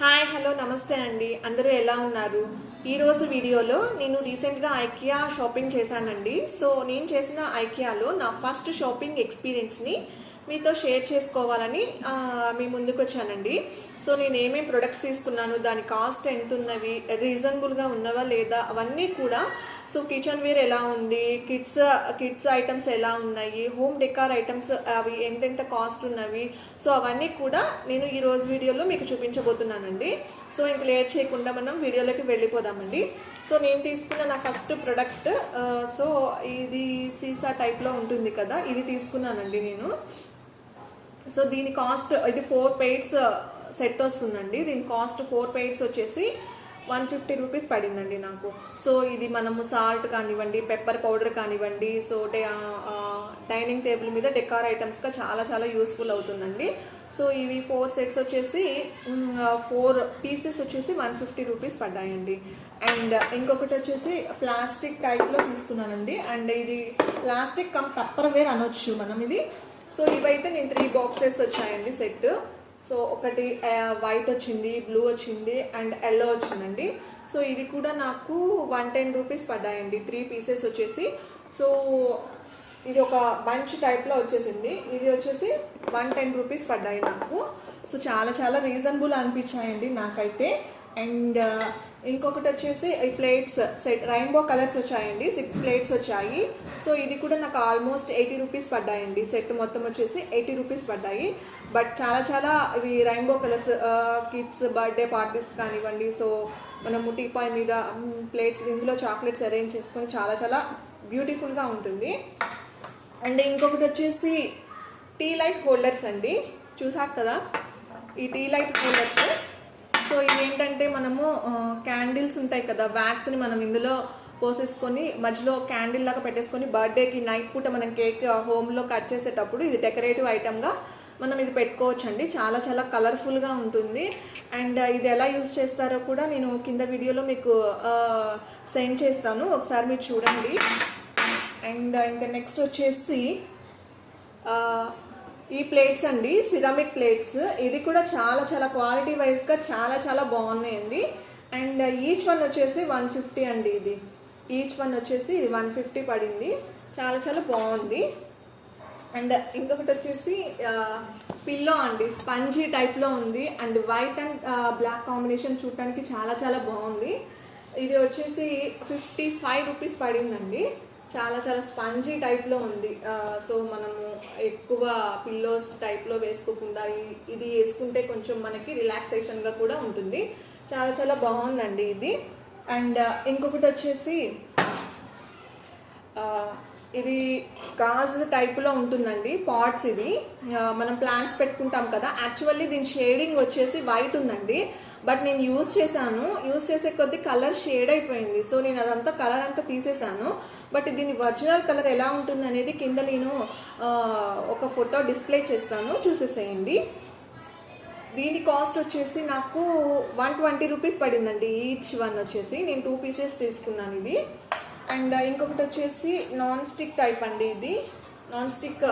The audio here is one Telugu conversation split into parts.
హాయ్ హలో నమస్తే అండి. అందరూ ఎలా ఉన్నారు? ఈరోజు వీడియోలో నేను రీసెంట్గా ఐకియా షాపింగ్ చేశానండి. సో నేను చేసిన ఐకియాలో నా ఫస్ట్ షాపింగ్ ఎక్స్పీరియన్స్ని మీతో షేర్ చేసుకోవాలని మీ ముందుకు వచ్చానండి. సో నేను ఏమేమి ప్రొడక్ట్స్ తీసుకున్నాను, దాని కాస్ట్ ఎంత ఉన్నవి, రీజనబుల్గా ఉన్నవా లేదా అవన్నీ కూడా. సో కిచెన్ వేర్ ఎలా ఉంది, కిడ్స్ ఐటమ్స్ ఎలా ఉన్నాయి, హోమ్ డెకార్ ఐటమ్స్ అవి ఎంతెంత కాస్ట్ ఉన్నవి, సో అవన్నీ కూడా నేను ఈరోజు వీడియోలో మీకు చూపించబోతున్నానండి. సో ఇంక లేట్ చేయకుండా మనం వీడియోలోకి వెళ్ళిపోదామండి. సో నేను తీసుకున్న నా ఫస్ట్ ప్రొడక్ట్ సో ఇది సీసా టైప్లో ఉంటుంది కదా, ఇది తీసుకున్నానండి నేను. సో దీని కాస్ట్, ఇది 4 పెయిర్స్ సెట్ వస్తుందండి. దీని కాస్ట్ 4 పెయిర్స్ వచ్చేసి 150 రూపీస్ పడిందండి నాకు. సో ఇది మనము సాల్ట్ కానివ్వండి, పెప్పర్ పౌడర్ కానివ్వండి, సో డైనింగ్ టేబుల్ మీద డెకార్ ఐటమ్స్గా చాలా చాలా యూస్ఫుల్ అవుతుందండి. సో ఇవి 4 సెట్స్ వచ్చేసి 4 పీసెస్ వచ్చేసి 150 రూపీస్ పడ్డాయండి. అండ్ ఇంకొకటి వచ్చేసి ప్లాస్టిక్ టైప్లో తీసుకున్నానండి. అండ్ ఇది ప్లాస్టిక్ కమ్ టప్పర్ వేర్ అనొచ్చు మనం ఇది. సో ఇవైతే నేను 3 బాక్సెస్ వచ్చాయండి సెట్. సో ఒకటి వైట్ వచ్చింది, బ్లూ వచ్చింది అండ్ ఎల్లో వచ్చిందండి. సో ఇది కూడా నాకు 110 రూపీస్ పడ్డాయండి 3 పీసెస్ వచ్చేసి. సో ఇది ఒక బంచ్ టైప్లో వచ్చేసింది. ఇది వచ్చేసి 110 రూపీస్ పడ్డాయి నాకు. సో చాలా చాలా రీజనబుల్ అనిపించాయండి నాకైతే. అండ్ ఇంకొకటి వచ్చేసి ఈ ప్లేట్స్ సెట్ రెయిన్బో కలర్స్ వచ్చాయండి, 6 ప్లేట్స్ వచ్చాయి. సో ఇది కూడా నాకు ఆల్మోస్ట్ 80 రూపీస్ పడ్డాయండి. సెట్ మొత్తం వచ్చేసి 80 రూపీస్ పడ్డాయి. బట్ చాలా చాలా ఇవి rainbow colours kids birthday parties కానివ్వండి, సో మనము టీపాయ్ మీద ప్లేట్స్, ఇందులో చాక్లెట్స్ అరేంజ్ చేసుకొని చాలా చాలా బ్యూటిఫుల్గా ఉంటుంది. అండ్ ఇంకొకటి వచ్చేసి టీ లైట్ హోల్డర్స్ అండి, చూసారు కదా ఈ టీ లైట్ హోల్డర్స్. సో ఇవేంటంటే మనము క్యాండిల్స్ ఉంటాయి కదా, వ్యాక్స్ని మనం ఇందులో పోసేసుకొని మధ్యలో క్యాండిల్ లాగా పెట్టేసుకొని బర్త్డేకి నైట్ పూట మనం కేక్ హోమ్లో కట్ చేసేటప్పుడు ఇది డెకరేటివ్ ఐటమ్గా మనం ఇది పెట్టుకోవచ్చండి. చాలా చాలా కలర్ఫుల్గా ఉంటుంది. అండ్ ఇది ఎలా యూజ్ చేస్తారో కూడా నేను కింద వీడియోలో మీకు సెండ్ చేస్తాను, ఒకసారి మీరు చూడండి. అండ్ ఇంకా నెక్స్ట్ వచ్చేసి ఈ ప్లేట్స్ అండి, సిరామిక్ ప్లేట్స్. ఇది కూడా చాలా చాలా క్వాలిటీ వైజ్గా చాలా చాలా బాగున్నాయండి. అండ్ ఈచ్ వన్ వచ్చేసి 150 అండి. ఇది ఈచ్ వన్ వచ్చేసి ఇది 150 పడింది, చాలా చాలా బాగుంది. అండ్ ఇంకొకటి వచ్చేసి పిల్లో అండి, స్పంజీ టైప్లో ఉంది. And white and black combination చూడటానికి చాలా చాలా బాగుంది. ఇది వచ్చేసి 55 రూపీస్ పడిందండి. చాలా చాలా స్పంజీ టైప్లో ఉంది. సో మనము ఎక్కువ పిల్లోస్ టైప్లో వేసుకోకుండా ఇది వేసుకుంటే కొంచెం మనకి రిలాక్సేషన్గా కూడా ఉంటుంది. చాలా చాలా బాగుందండి ఇది. అండ్ ఇంకొకటి వచ్చేసి ఇది గాజు టైప్లో ఉంటుందండి పాట్స్. ఇది మనం ప్లాంట్స్ పెట్టుకుంటాం కదా. యాక్చువల్లీ దీని షేడింగ్ వచ్చేసి వైట్ ఉందండి, బట్ నేను యూజ్ చేసే కొద్దీ కలర్ షేడ్ అయిపోయింది. సో నేను అదంతా కలర్ అంతా తీసేసాను. బట్ దీని ఒరిజినల్ కలర్ ఎలా ఉంటుంది అనేది కింద నేను ఒక ఫోటో డిస్ప్లే చేస్తాను, చూసేసేయండి. దీని కాస్ట్ వచ్చేసి నాకు 120 రూపీస్ పడిందండి ఈచ్ వన్ వచ్చేసి. నేను 2 పీసెస్ తీసుకున్నాను ఇది. అండ్ ఇంకొకటి వచ్చేసి నాన్ స్టిక్ టైప్ అండి. ఇది నాన్ స్టిక్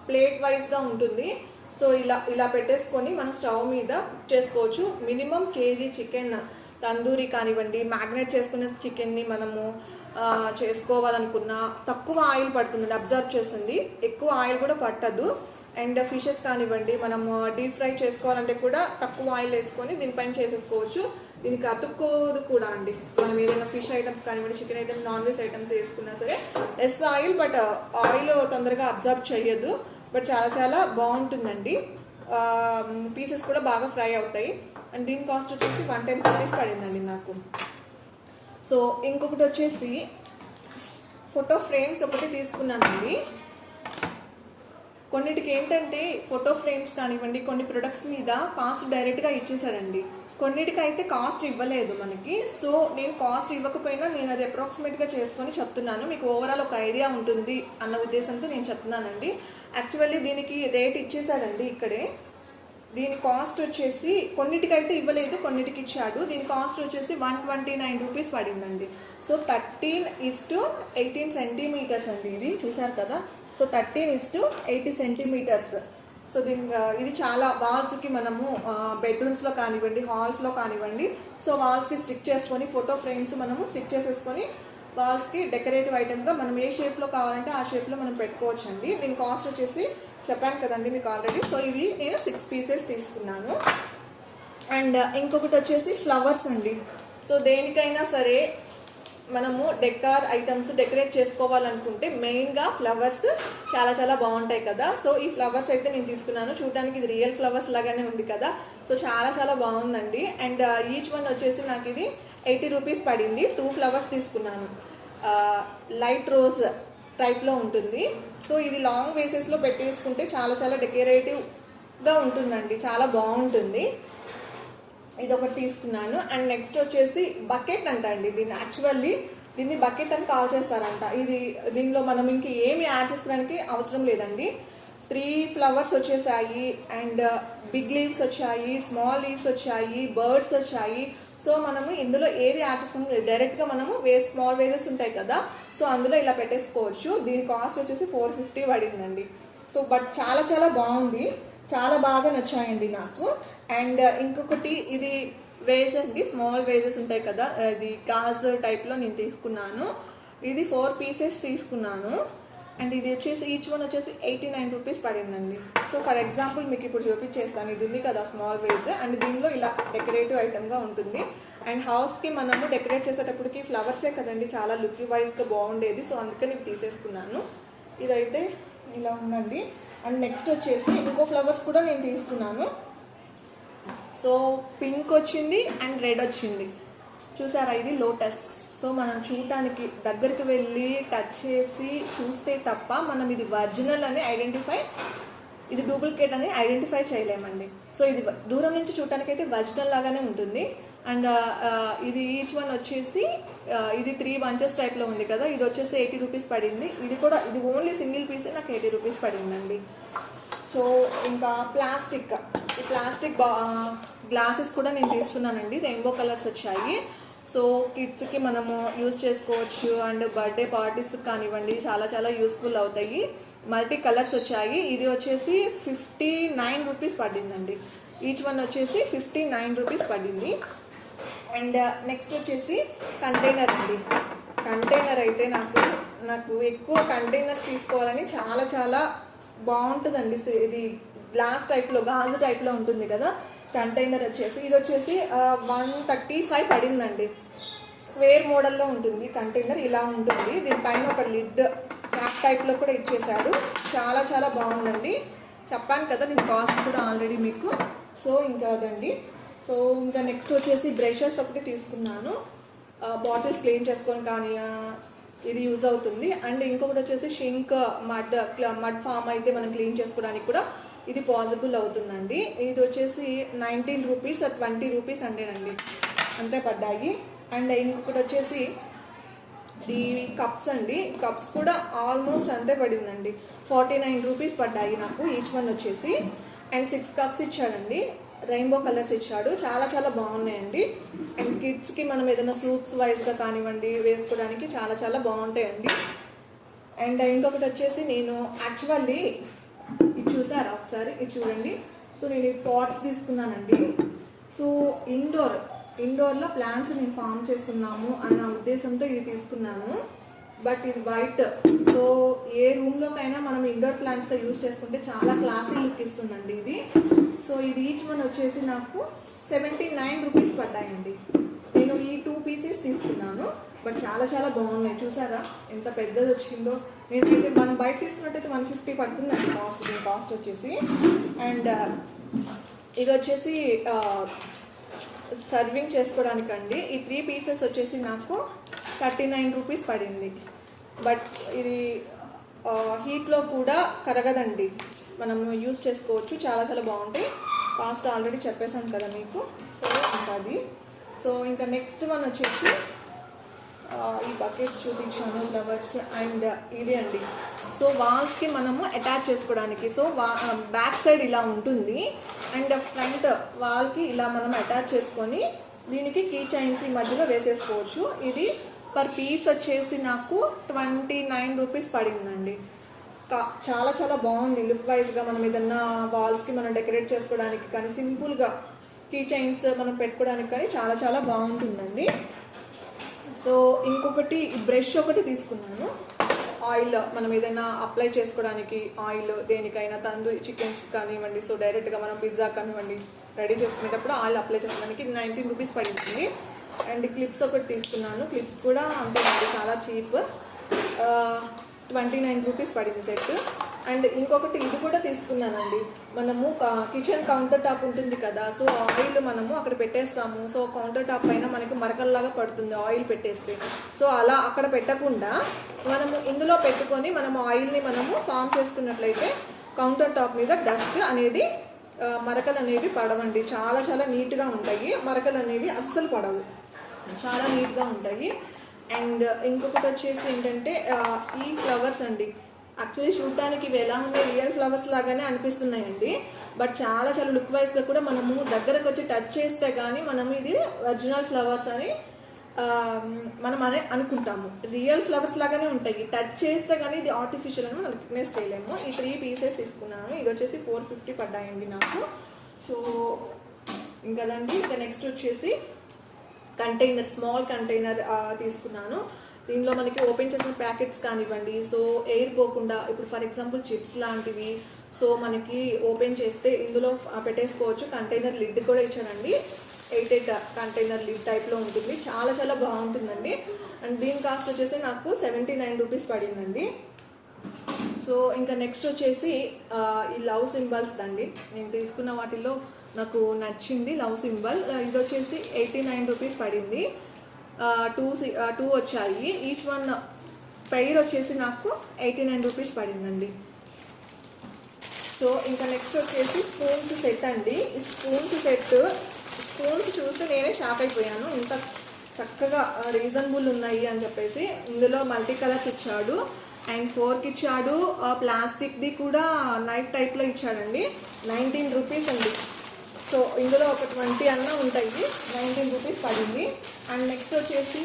ప్లేట్ వైజ్గా ఉంటుంది. సో ఇలా పెట్టేసుకొని మనం స్టవ్ మీద కుక్ చేసుకోవచ్చు. మినిమం కేజీ చికెన్ తందూరి కానివ్వండి, మ్యాగ్నేట్ చేసుకునే చికెన్ని మనము చేసుకోవాలనుకున్నా తక్కువ ఆయిల్ పడుతుంది, అబ్జర్వ్ చేస్తుంది, ఎక్కువ ఆయిల్ కూడా పట్టదు. అండ్ ఫిషెస్ కానివ్వండి మనము డీప్ ఫ్రై చేసుకోవాలంటే కూడా తక్కువ ఆయిల్ వేసుకొని దీనిపైన చేసేసుకోవచ్చు. దీనికి అతుక్కోదు కూడా అండి. మనం ఏదైనా ఫిష్ ఐటమ్స్ కానివ్వండి, chicken items, non veg items వేసుకున్నా సరే లెస్ ఆయిల్, బట్ ఆయిల్ తొందరగా అబ్జర్వ్ చేయదు. బట్ చాలా చాలా బాగుంటుందండి. పీసెస్ కూడా బాగా ఫ్రై అవుతాయి. అండ్ దీని కాస్ట్ వచ్చేసి 110 రూపీస్ పడిందండి నాకు. సో ఇంకొకటి వచ్చేసి ఫోటో ఫ్రేమ్స్ ఒకటి తీసుకున్నానండి. కొన్నిటికి ఏంటంటే ఫోటో ఫ్రేమ్స్ కానివ్వండి, కొన్ని ప్రొడక్ట్స్ మీద కాస్ట్ డైరెక్ట్గా ఇచ్చేసాడండి, కొన్నిటికైతే కాస్ట్ ఇవ్వలేదు మనకి. సో నేను కాస్ట్ ఇవ్వకపోయినా నేను అది అప్రాక్సిమేట్గా చేసుకొని చెప్తున్నాను, మీకు ఓవరాల్ ఒక ఐడియా ఉంటుంది అన్న ఉద్దేశంతో నేను చెప్తున్నానండి. యాక్చువల్లీ దీనికి రేట్ ఇచ్చేసాడండి ఇక్కడే. దీని కాస్ట్ వచ్చేసి కొన్నిటికైతే ఇవ్వలేదు, కొన్నిటికి ఇచ్చాడు. దీని కాస్ట్ వచ్చేసి 129 రూపీస్ పడిందండి. సో 13:18 సెంటీమీటర్స్ అండి ఇది, చూసారు కదా. So 13:80 centimetres. సో ఇది చాలా వాల్స్కి మనము బెడ్రూమ్స్లో కానివ్వండి, హాల్స్లో కానివ్వండి, సో వాల్స్కి స్టిక్ చేసుకొని ఫోటో ఫ్రేమ్స్ మనము స్టిక్ చేసేసుకొని వాల్స్కి డెకరేటివ్ ఐటమ్గా మనం ఏ షేప్లో కావాలంటే ఆ షేప్లో మనం పెట్టుకోవచ్చు అండి. దీని కాస్ట్ వచ్చేసి చెప్పాను కదండి మీకు ఆల్రెడీ. సో ఇవి నేను 6 పీసెస్ తీసుకున్నాను. అండ్ ఇంకొకటి వచ్చేసి ఫ్లవర్స్ అండి. సో దేనికైనా సరే మనము డెకార్ ఐటమ్స్ డెకరేట్ చేసుకోవాలనుకుంటే మెయిన్గా ఫ్లవర్స్ చాలా చాలా బాగుంటాయి కదా. సో ఈ ఫ్లవర్స్ అయితే నేను తీసుకున్నాను. చూడడానికి ఇది రియల్ ఫ్లవర్స్ లాగానే ఉంది కదా. సో చాలా చాలా బాగుందండి. అండ్ ఈచ్ వన్ వచ్చేసి నాకు ఇది 80 రూపీస్ పడింది. 2 ఫ్లవర్స్ తీసుకున్నాను. లైట్ రోజ్ టైప్లో ఉంటుంది. సో ఇది లాంగ్ వేసెస్లో పెట్టేసుకుంటే చాలా చాలా డెకరేటివ్గా ఉంటుందండి, చాలా బాగుంటుంది. ఇది ఒకటి తీసుకున్నాను. అండ్ నెక్స్ట్ వచ్చేసి బకెట్ అంట అండి. దీన్ని బకెట్ అని కాల్ చేస్తారంట. దీనిలో మనం ఇంక ఏమి యాడ్ చేసుకోవడానికి అవసరం లేదండి. 3 ఫ్లవర్స్ వచ్చేసాయి, అండ్ బిగ్ లీవ్స్ వచ్చాయి, స్మాల్ లీవ్స్ వచ్చాయి, బర్డ్స్ వచ్చాయి. సో మనము ఇందులో ఏది యాడ్ చేసుకోవడం డైరెక్ట్గా మనము స్మాల్ వేజెస్ ఉంటాయి కదా, సో అందులో ఇలా పెట్టేసుకోవచ్చు. దీని కాస్ట్ వచ్చేసి 450 పడిందండి. సో బట్ చాలా చాలా బాగుంది, చాలా బాగా నచ్చాయండి నాకు. అండ్ ఇంకొకటి ఇది వేజ్ అండి, స్మాల్ వేజెస్ ఉంటాయి కదా, ఇది గాజు టైప్లో నేను తీసుకున్నాను. ఇది 4 పీసెస్ తీసుకున్నాను. అండ్ ఇది వచ్చేసి ఈచ్ వన్ వచ్చేసి 89 రూపీస్ పడిందండి. సో ఫర్ ఎగ్జాంపుల్ మీకు ఇప్పుడు చూపించేస్తాను. ఇది ఉంది కదా స్మాల్ వేజ్, అండ్ దీనిలో ఇలా డెకరేటివ్ ఐటమ్గా ఉంటుంది. అండ్ హౌస్కి మనము డెకరేట్ చేసేటప్పటికి ఫ్లవర్సే కదండి చాలా లుక్ వైజ్గా బాగుండేది. సో అందుకని ఇవి తీసేసుకున్నాను. ఇదైతే ఇలా ఉందండి. అండ్ నెక్స్ట్ వచ్చేసి ఇంకో ఫ్లవర్స్ కూడా నేను తీసుకున్నాను. సో పింక్ వచ్చింది అండ్ రెడ్ వచ్చింది, చూసారా, ఇది లోటస్. సో మనం చూడటానికి దగ్గరికి వెళ్ళి టచ్ చేసి చూస్తే తప్ప మనం ఇది ఒరిజినల్ అని ఇది డూప్లికేట్ అని ఐడెంటిఫై చేయలేమండి. సో ఇది దూరం నుంచి చూడటానికి అయితే ఒరిజినల్ లాగానే ఉంటుంది. అండ్ ఇది ఈచ్ వన్ వచ్చేసి ఇది 3 బంచెస్ టైప్లో ఉంది కదా, ఇది వచ్చేసి 80 రూపీస్ పడింది. ఇది ఓన్లీ సింగిల్ పీసే నాకు 80 రూపీస్ పడిందండి. సో ఇంకా ఈ ప్లాస్టిక్ గ్లాసెస్ కూడా నేను తీసుకున్నానండి. రెయిన్బో కలర్స్ వచ్చాయి. సో కిడ్స్కి మనము యూస్ చేసుకోవచ్చు. అండ్ బర్త్డే పార్టీస్ కానివ్వండి, చాలా చాలా యూస్ఫుల్ అవుతాయి. మల్టీ కలర్స్ వచ్చాయి. ఇది వచ్చేసి 59 రూపీస్ పడిందండి. ఈచ్ వన్ వచ్చేసి 59 రూపీస్ పడింది. అండ్ నెక్స్ట్ వచ్చేసి కంటైనర్ అండి. కంటైనర్ అయితే నాకు ఎక్కువ కంటైనర్స్ తీసుకోవాలని చాలా చాలా బాగుంటుందండి. ఇది గ్లాస్ టైప్లో, గాజు టైప్లో ఉంటుంది కదా కంటైనర్ వచ్చేసి. ఇది వచ్చేసి 135 పడిందండి. స్క్వేర్ మోడల్లో ఉంటుంది కంటైనర్, ఇలా ఉంటుంది. దీనిపైన ఒక లిడ్ క్యాప్ టైప్లో కూడా ఇచ్చేసాడు. చాలా చాలా బాగుందండి. చెప్పాను కదా దీని కాస్ట్ కూడా ఆల్రెడీ మీకు. సో ఇంకా అదండి. సో ఇంకా నెక్స్ట్ వచ్చేసి బ్రషెస్ ఒకటి తీసుకున్నాను. బాటిల్స్ క్లీన్ చేసుకొని కానీ ఇది యూజ్ అవుతుంది. అండ్ ఇంకొకటి వచ్చేసి షింక్ మడ్ ఫామ్ అయితే మనం క్లీన్ చేసుకోవడానికి కూడా ఇది పాసిబుల్ అవుతుందండి. ఇది వచ్చేసి 19 రూపీస్ 20 రూపీస్ అంటేనండి, అంతే పడ్డాయి. అండ్ ఇంకొకటి వచ్చేసి ఈ కప్స్ అండి. కప్స్ కూడా ఆల్మోస్ట్ అంతే పడిందండి. 49 రూపీస్ పడ్డాయి నాకు ఈచ్ వన్ వచ్చేసి. అండ్ 6 కప్స్ ఇచ్చాడండి, రెయిన్బో కలర్స్ ఇచ్చాడు. చాలా చాలా బాగున్నాయండి. అండ్ కిడ్స్కి మనం ఏదైనా సూప్స్ వైజ్గా కానివ్వండి వేసుకోవడానికి చాలా చాలా బాగుంటాయండి. అండ్ ఇంకొకటి వచ్చేసి నేను యాక్చువల్లీ ఇది చూసారా ఒకసారి, ఇది చూడండి. సో నేను ఈ పాట్స్ తీసుకున్నానండి. సో ఇండోర్లో ప్లాంట్స్ నేను ఫామ్ చేస్తున్నాము అన్న ఉద్దేశంతో ఇది తీసుకున్నాను. బట్ ఇది వైట్. సో ఏ రూమ్లోకైనా మనం ఇండోర్ ప్లాంట్స్గా యూజ్ చేసుకుంటే చాలా క్లాసీ లుక్ ఇస్తుందండి ఇది. సో ఇది ఈచ్ వన్ వచ్చేసి నాకు 79 రూపీస్ పడ్డాయండి. నేను ఈ 2 పీసెస్ తీసుకున్నాను. బట్ చాలా చాలా బాగున్నాయి. చూసారా ఎంత పెద్దది వచ్చిందో. నేనైతే మనం బయట తీసుకున్నట్టయితే 150 పడుతుందండి దీని కాస్ట్ వచ్చేసి. అండ్ ఇది వచ్చేసి సర్వింగ్ చేసుకోవడానికండి. ఈ 3 పీసెస్ వచ్చేసి నాకు 39 రూపీస్ పడింది. బట్ ఇది హీట్లో కూడా కరగదండి, మనం యూస్ చేసుకోవచ్చు. చాలా చాలా బాగుంటాయి. కాస్ట్ ఆల్రెడీ చెప్పేసాను కదా మీకు. సో ఇంకా అది. సో ఇంకా నెక్స్ట్ వన్ వచ్చేసి ఈ బకెట్స్ చూపించాను, ఫ్లవర్స్. అండ్ ఇది అండి. సో వాల్స్కి మనము అటాచ్ చేసుకోవడానికి. సో బ్యాక్ సైడ్ ఇలా ఉంటుంది అండ్ ఫ్రంట్ వాల్కి ఇలా మనం అటాచ్ చేసుకొని దీనికి కీ చైన్స్ ఈ మధ్యలో వేసేసుకోవచ్చు. ఇది పర్ పీస్ వచ్చేసి నాకు 29 రూపీస్ పడిందండి. చాలా చాలా బాగుంది లుక్ వైజ్గా. మనం ఏదన్నా వాల్స్కి మనం డెకరేట్ చేసుకోవడానికి కానీ, సింపుల్గా కీ చైన్స్ మనం పెట్టుకోవడానికి కానీ చాలా చాలా బాగుంటుందండి. సో ఇంకొకటి బ్రష్ ఒకటి తీసుకున్నాను. ఆయిల్ మనం ఏదైనా అప్లై చేసుకోవడానికి, ఆయిల్ దేనికైనా తందూరి చికెన్స్ కానివ్వండి, సో డైరెక్ట్గా మనం పిజ్జా కానివ్వండి రెడీ చేసుకునేటప్పుడు ఆయిల్ అప్లై చేసుకోవడానికి ఇది 19 రూపీస్ పడింది. అండ్ క్లిప్స్ ఒకటి తీసుకున్నాను. క్లిప్స్ కూడా అంతేనండి, చాలా చీప్, 29 రూపీస్ పడింది సెట్. అండ్ ఇంకొకటి ఇది కూడా తీసుకున్నానండి. మనము కిచెన్ కౌంటర్ టాప్ ఉంటుంది కదా, సో ఆయిల్ మనము అక్కడ పెట్టేస్తాము. సో కౌంటర్ టాప్ పైన మనకి మరకల్లాగా పడుతుంది ఆయిల్ పెట్టేస్తే. సో అలా అక్కడ పెట్టకుండా మనము ఇందులో పెట్టుకొని మనము ఆయిల్ని మనము ఫామ్ చేసుకున్నట్లయితే కౌంటర్ టాప్ మీద డస్ట్ అనేది, మరకలు అనేవి పడవండి. చాలా చాలా నీట్గా ఉంటాయి. మరకలు అనేవి అస్సలు పడవు, చాలా నీట్గా ఉంటాయి. అండ్ ఇంకొకటి వచ్చేసి ఏంటంటే ఈ ఫ్లవర్స్ అండి. యాక్చువల్లీ చూడటానికి ఇవి ఎలా ఉన్నాయి, రియల్ ఫ్లవర్స్ లాగానే అనిపిస్తున్నాయండి. బట్ చాలా చాలా లుక్ వైజ్గా కూడా మనము దగ్గరకు వచ్చి టచ్ చేస్తే కానీ మనం ఇది ఒరిజినల్ ఫ్లవర్స్ అని మనం అనుకుంటాము. రియల్ ఫ్లవర్స్ లాగానే ఉంటాయి. టచ్ చేస్తే కానీ ఇది ఆర్టిఫిషియల్ అని మనం రికగ్నైజ్ చేయలేము. ఈ 3 పీసెస్ తీసుకున్నాను. ఇది వచ్చేసి 450 పడ్డాయండి నాకు. సో ఇంకదండి. ఇంకా నెక్స్ట్ వచ్చేసి కంటైనర్, స్మాల్ కంటైనర్ తీసుకున్నాను. దీనిలో మనకి ఓపెన్ చేసిన ప్యాకెట్స్ కానివ్వండి, సో ఎయిర్ పోకుండా, ఇప్పుడు ఫర్ ఎగ్జాంపుల్ చిప్స్ లాంటివి, సో మనకి ఓపెన్ చేస్తే ఇందులో పెట్టేసుకోవచ్చు. కంటైనర్ లిడ్ కూడా ఇచ్చానండి. 8 కంటైనర్ లిడ్ టైప్లో ఉంటుంది. చాలా చాలా బాగుంటుందండి. అండ్ దీని కాస్ట్ వచ్చేసి నాకు 79 రూపీస్ పడిందండి. సో ఇంకా నెక్స్ట్ వచ్చేసి ఈ లవ్ సింబల్స్ అండి. నేను తీసుకున్న వాటిల్లో నాకు నచ్చింది లవ్ సింబల్. ఇది వచ్చేసి 89 రూపీస్ పడింది. 2 వచ్చాయి. ఈచ్ వన్ పెయిర్ వచ్చేసి నాకు 89 రూపీస్ పడిందండి. సో ఇంకా నెక్స్ట్ వచ్చేసి స్పూన్స్ సెట్ అండి. ఈ స్పూన్స్ చూస్తే నేనే షాక్ అయిపోయాను, ఇంత చక్కగా రీజనబుల్ ఉన్నాయి అని చెప్పేసి. ఇందులో మల్టీ కలర్స్ ఇచ్చాడు అండ్ ఫోర్క్ ఇచ్చాడు. ప్లాస్టిక్ది కూడా నైఫ్ టైప్లో ఇచ్చాడండి. 19 రూపీస్ అండి. సో ఇందులో ఒక 20 అన్న ఉంటాయి. 19 రూపీస్ పడింది. అండ్ నెక్స్ట్ వచ్చేసి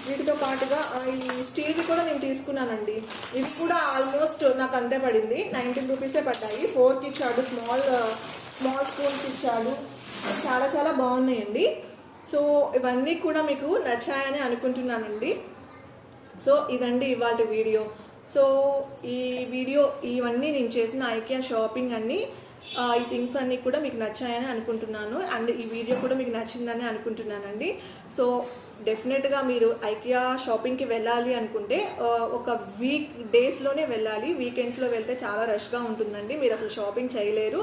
వీటితో పాటుగా ఈ స్టీల్వి కూడా నేను తీసుకున్నానండి. ఇవి కూడా ఆల్మోస్ట్ నాకు అంతే పడింది, 19 రూపీసే పడ్డాయి. ఫోర్క్ ఇచ్చాడు, స్మాల్ స్పూన్స్ ఇచ్చాడు. చాలా చాలా బాగున్నాయండి. సో ఇవన్నీ కూడా మీకు నచ్చాయని అనుకుంటున్నానండి. సో ఇదండి ఇవాళ వీడియో. సో ఇవన్నీ నేను చేసిన ఐకియా షాపింగ్ అన్నీ, ఈ థింగ్స్ అన్నీ కూడా మీకు నచ్చాయని అనుకుంటున్నాను. అండ్ ఈ వీడియో కూడా మీకు నచ్చిందని అనుకుంటున్నానండి. సో డెఫినెట్గా మీరు ఐకియా షాపింగ్కి వెళ్ళాలి అనుకుంటే ఒక డేస్లోనే వెళ్ళాలి. వీకెండ్స్లో వెళ్తే చాలా రష్గా ఉంటుందండి, మీరు అసలు షాపింగ్ చేయలేరు.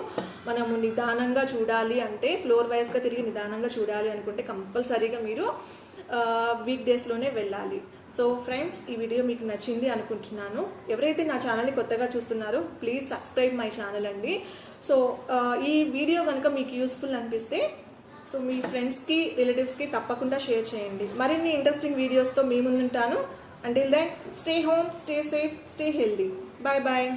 మనము నిదానంగా చూడాలి అంటే, ఫ్లోర్ వైజ్గా తిరిగి నిదానంగా చూడాలి అనుకుంటే కంపల్సరీగా మీరు వీక్ డేస్లోనే వెళ్ళాలి. సో ఫ్రెండ్స్, ఈ వీడియో మీకు నచ్చింది అనుకుంటున్నాను. ఎవరైతే నా ఛానల్ని కొత్తగా చూస్తున్నారో ప్లీజ్ సబ్స్క్రైబ్ మై ఛానల్ అండి. సో ఈ వీడియో కనుక మీకు యూస్ఫుల్ అనిపిస్తే సో మీ ఫ్రెండ్స్కి, రిలేటివ్స్కి తప్పకుండా షేర్ చేయండి. మరిన్ని ఇంట్రెస్టింగ్ వీడియోస్తో మీ ముందుంటాను. Until then stay home, stay safe, stay healthy. Bye bye.